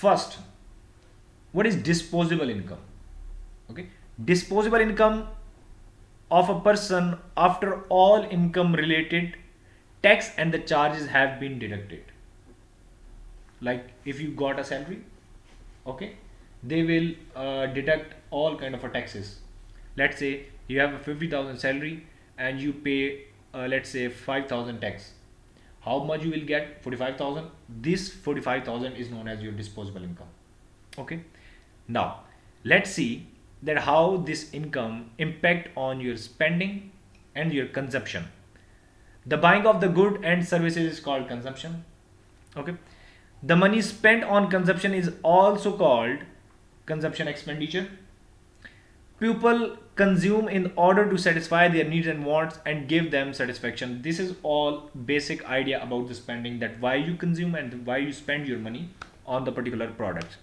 First, what is disposable income? Okay, disposable income of a person after all income related tax and the charges have been deducted. Like if you got a salary, okay, they will deduct all kind of a taxes. Let's say you have a 50,000 salary and you pay let's say 5,000 tax. How much you will get? 45,000. This 45,000 is known as your disposable income. Okay, now let's see that how this income impact on your spending and your consumption. The buying of the good and services is called consumption. Okay, the money spent on consumption is also called consumption expenditure. People consume in order to satisfy their needs and wants and give them satisfaction. This is all basic idea about the spending, that why you consume and why you spend your money on the particular products.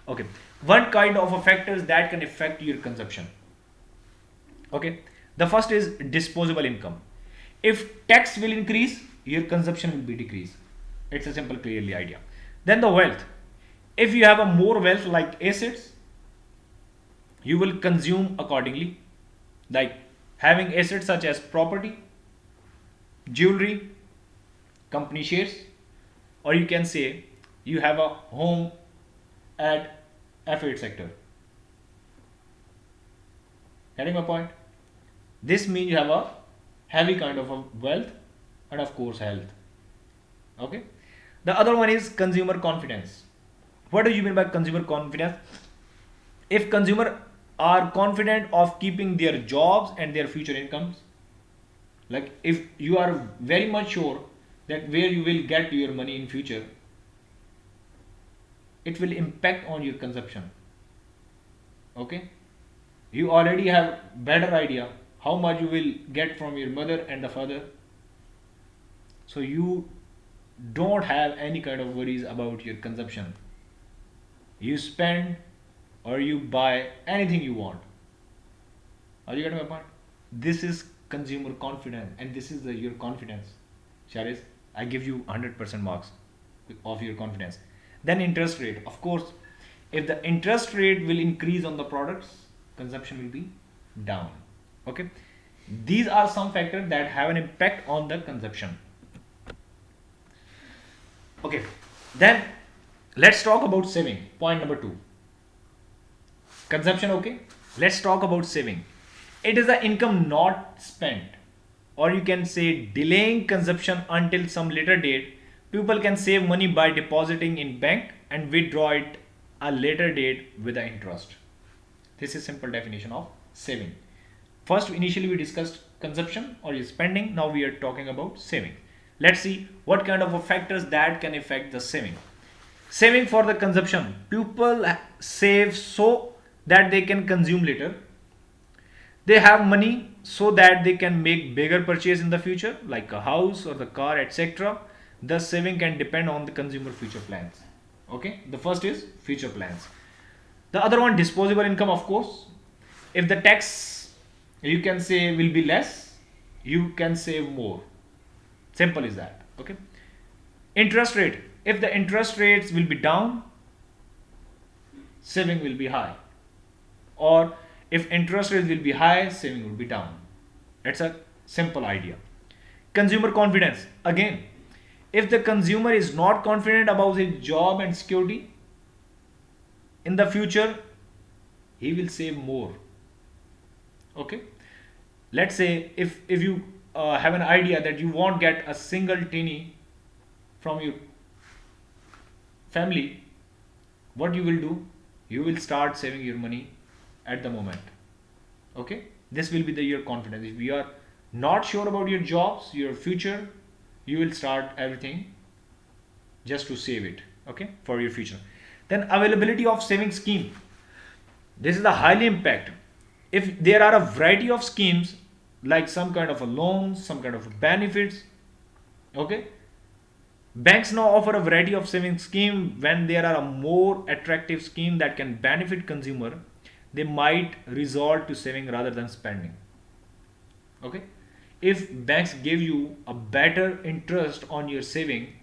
Okay, one kind of factors that can affect your consumption. Okay, the first is disposable income. If tax will increase, your consumption will be decrease. It's a simple clearly idea. Then the wealth. If you have a more wealth like assets, you will consume accordingly. Like having assets such as property, jewelry, company shares, or you can say you have a home at affiliate sector. Getting my point? This means you have a heavy kind of a wealth and of course health. Okay. The other one is consumer confidence. What do you mean by consumer confidence? If consumer are confident of keeping their jobs and their future incomes, like if you are very much sure that where you will get your money in future, it will impact on your consumption. Okay, you already have better idea how much you will get from your mother and the father, so you don't have any kind of worries about your consumption. You spend or you buy anything you want. Are you getting my point? This is consumer confidence and this is your confidence. Sharis, I give you 100% marks of your confidence. Then interest rate. Of course, if the interest rate will increase on the products, consumption will be down. Okay. These are some factors that have an impact on the consumption. Okay. Then let's talk about saving. Point number 2. Consumption, okay. Let's talk about saving. It is the income not spent, or you can say delaying consumption until some later date. People can save money by depositing in bank and withdraw it a later date with the interest. This is simple definition of saving. First, initially we discussed consumption or spending. Now we are talking about saving. Let's see what kind of factors that can affect the saving. Saving for the consumption. People save so that they can consume later. They have money so that they can make bigger purchase in the future, like a house or the car, etc. Thus, saving can depend on the consumer future plans. Okay, the first is future plans. The other one, disposable income, of course. If the tax, you can say, will be less, you can save more. Simple is that. Okay. Interest rate. If the interest rates will be down, saving will be high. Or if interest rates will be high, saving will be down. It's a simple idea. Consumer confidence. Again, if the consumer is not confident about his job and security, in the future, he will save more. Okay. Let's say if you have an idea that you won't get a single penny from your family, what you will do? You will start saving your money at the moment. Okay, this will be your confidence. If you are not sure about your jobs, your future, you will start everything just to save it. Okay, for your future. Then availability of saving scheme. This is the highly impact. If there are a variety of schemes, like some kind of a loan, some kind of benefits, okay, banks now offer a variety of saving scheme. When there are a more attractive scheme that can benefit consumer, they might resort to saving rather than spending. Okay, if banks give you a better interest on your saving,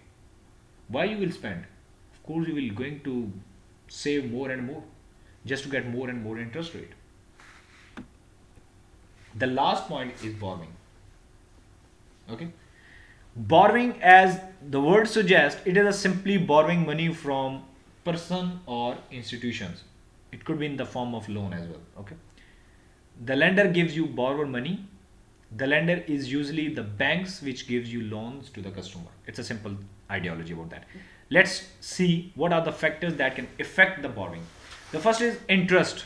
why you will spend? Of course you will going to save more and more just to get more and more interest rate. The last point is borrowing. Okay, borrowing, as the word suggests, it is a simply borrowing money from person or institutions. It could be in the form of loan as well. Okay, the lender gives you borrowed money. The lender is usually the banks which gives you loans to the customer. It's a simple ideology about that. Let's see what are the factors that can affect the borrowing. The first is interest.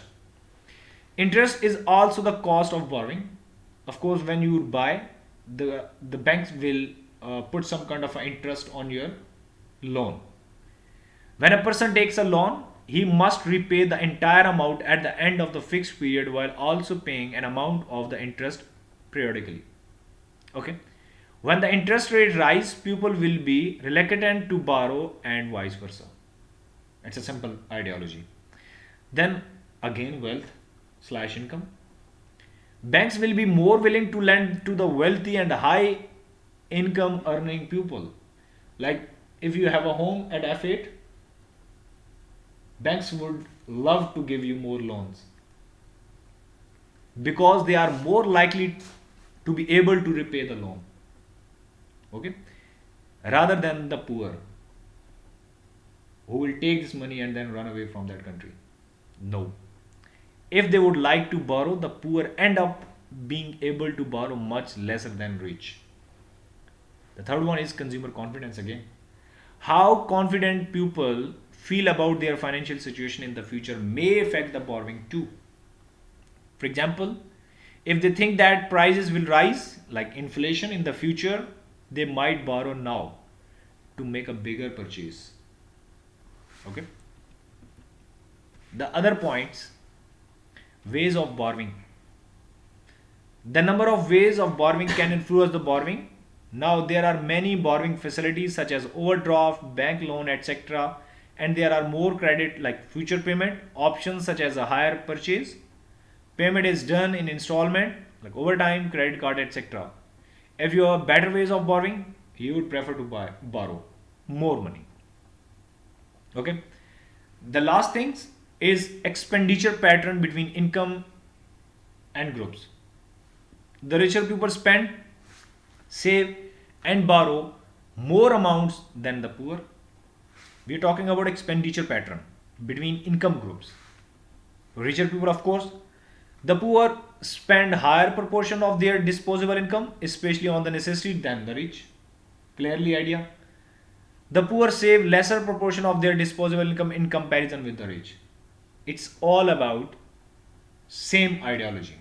Interest is also the cost of borrowing. Of course, when you buy, the banks will put some kind of interest on your loan. When a person takes a loan, he must repay the entire amount at the end of the fixed period while also paying an amount of the interest periodically. Okay. When the interest rate rise, people will be reluctant to borrow and vice versa. It's a simple ideology. Then again, wealth slash income. Banks will be more willing to lend to the wealthy and high income earning people. Like if you have a home at F8, banks would love to give you more loans because they are more likely to be able to repay the loan. Okay, rather than the poor who will take this money and then run away from that country. No. If they would like to borrow, the poor end up being able to borrow much lesser than rich. The third one is consumer confidence again. How confident people feel about their financial situation in the future may affect the borrowing too. For example, if they think that prices will rise, like inflation in the future, they might borrow now to make a bigger purchase. Okay. The other points, ways of borrowing. The number of ways of borrowing can influence the borrowing. Now there are many borrowing facilities such as overdraft, bank loan, etc. And there are more credit like future payment options such as a hire purchase. Payment is done in installment like overtime, credit card, etc. If you have better ways of borrowing, you would prefer to borrow more money. Okay. The last things is expenditure pattern between income and groups. The richer people spend, save and borrow more amounts than the poor. We are talking about expenditure pattern between income groups. Richer people, of course, the poor spend higher proportion of their disposable income, especially on the necessity, than the rich. Clearly idea. The poor save lesser proportion of their disposable income in comparison with the rich. It's all about same ideology.